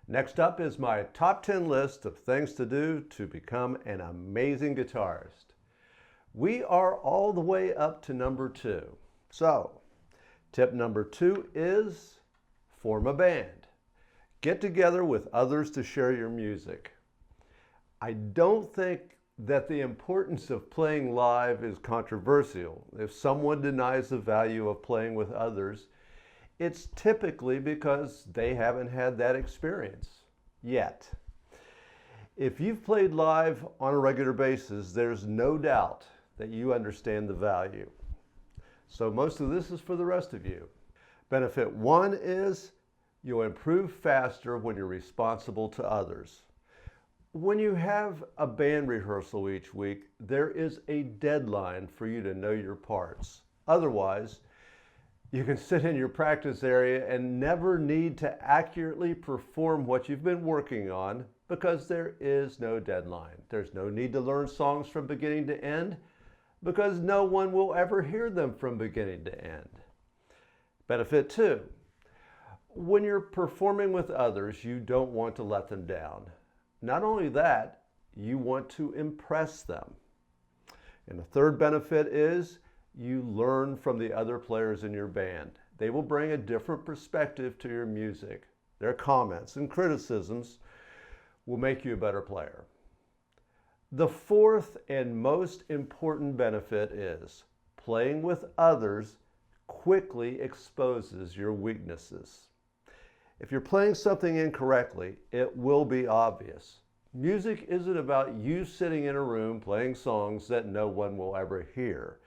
Next up is my top 10 list of things to do to become an amazing guitarist. We are all the way up to number 2. So, tip number 2 is form a band. Get together with others to share your music. I don't think that the importance of playing live is controversial. If someone denies the value of playing with others, it's typically because they haven't had that experience yet. If you've played live on a regular basis, there's no doubt that you understand the value. So most of this is for the rest of you. Benefit 1 is you'll improve faster when you're responsible to others. When you have a band rehearsal each week, there is a deadline for you to know your parts. Otherwise, you can sit in your practice area and never need to accurately perform what you've been working on because there is no deadline. There's no need to learn songs from beginning to end because no one will ever hear them from beginning to end. Benefit 2, when you're performing with others, you don't want to let them down. Not only that, you want to impress them. And the third benefit is you learn from the other players in your band. They will bring a different perspective to your music. Their comments and criticisms will make you a better player. The fourth and most important benefit is playing with others quickly exposes your weaknesses. If you're playing something incorrectly, it will be obvious. Music isn't about you sitting in a room playing songs that no one will ever hear.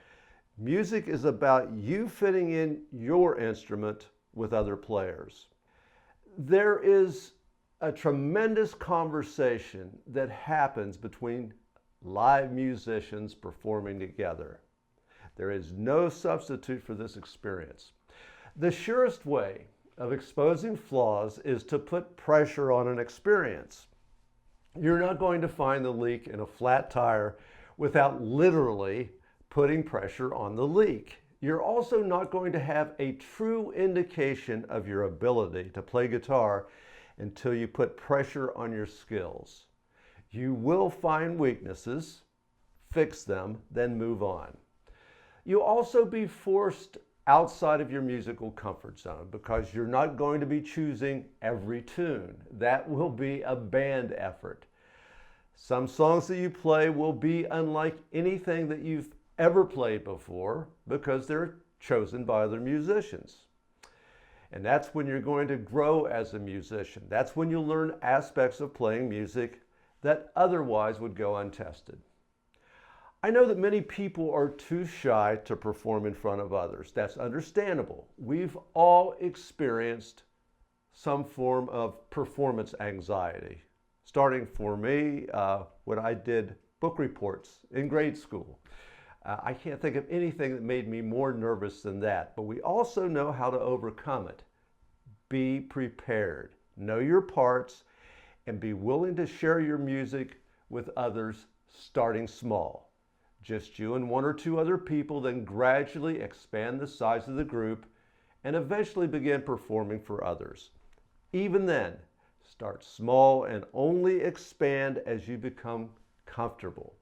Music is about you fitting in your instrument with other players. There is a tremendous conversation that happens between live musicians performing together. There is no substitute for this experience. The surest way of exposing flaws is to put pressure on an experience. You're not going to find the leak in a flat tire without literally putting pressure on the leak. You're also not going to have a true indication of your ability to play guitar until you put pressure on your skills. You will find weaknesses, fix them, then move on. You'll also be forced outside of your musical comfort zone because you're not going to be choosing every tune. That will be a band effort. Some songs that you play will be unlike anything that you've ever played before because they're chosen by other musicians. And that's when you're going to grow as a musician. That's when you'll learn aspects of playing music that otherwise would go untested. I know that many people are too shy to perform in front of others. That's understandable. We've all experienced some form of performance anxiety. Starting for me, when I did book reports in grade school. I can't think of anything that made me more nervous than that, but we also know how to overcome it. Be prepared, know your parts, and be willing to share your music with others starting small. Just you and one or two other people, then gradually expand the size of the group and eventually begin performing for others. Even then, start small and only expand as you become comfortable.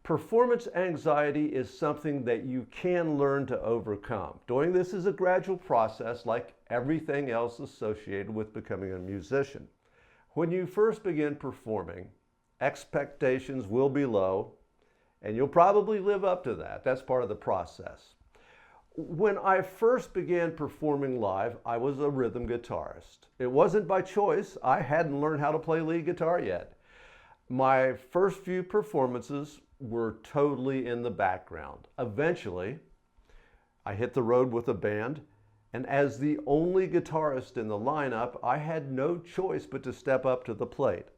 Performance anxiety is something that you can learn to overcome. Doing this is a gradual process like everything else associated with becoming a musician. When you first begin performing, expectations will be low, and you'll probably live up to that. That's part of the process. When I first began performing live, I was a rhythm guitarist. It wasn't by choice. I hadn't learned how to play lead guitar yet. My first few performances were totally in the background. Eventually, I hit the road with a band, and as the only guitarist in the lineup, I had no choice but to step up to the plate.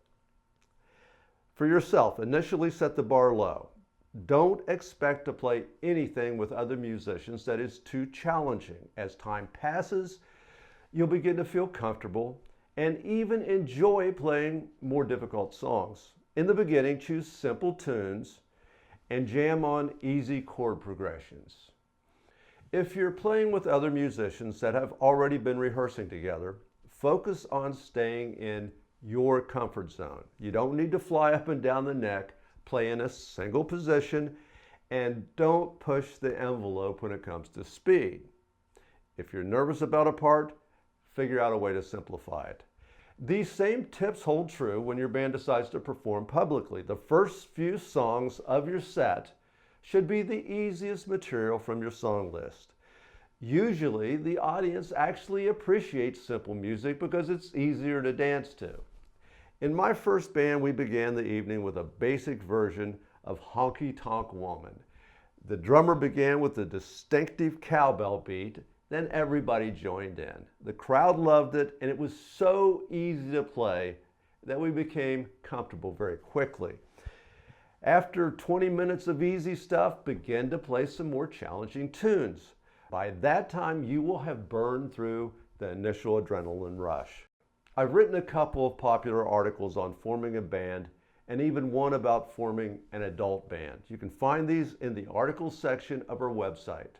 For yourself, initially set the bar low. Don't expect to play anything with other musicians that is too challenging. As time passes, you'll begin to feel comfortable and even enjoy playing more difficult songs. In the beginning, choose simple tunes and jam on easy chord progressions. If you're playing with other musicians that have already been rehearsing together, focus on staying in your comfort zone. You don't need to fly up and down the neck, play in a single position, and don't push the envelope when it comes to speed. If you're nervous about a part, figure out a way to simplify it. These same tips hold true when your band decides to perform publicly. The first few songs of your set should be the easiest material from your song list. Usually, the audience actually appreciates simple music because it's easier to dance to. In my first band, we began the evening with a basic version of Honky Tonk Woman. The drummer began with a distinctive cowbell beat, then everybody joined in. The crowd loved it, and it was so easy to play that we became comfortable very quickly. After 20 minutes of easy stuff, begin to play some more challenging tunes. By that time, you will have burned through the initial adrenaline rush. I've written a couple of popular articles on forming a band and even one about forming an adult band. You can find these in the articles section of our website.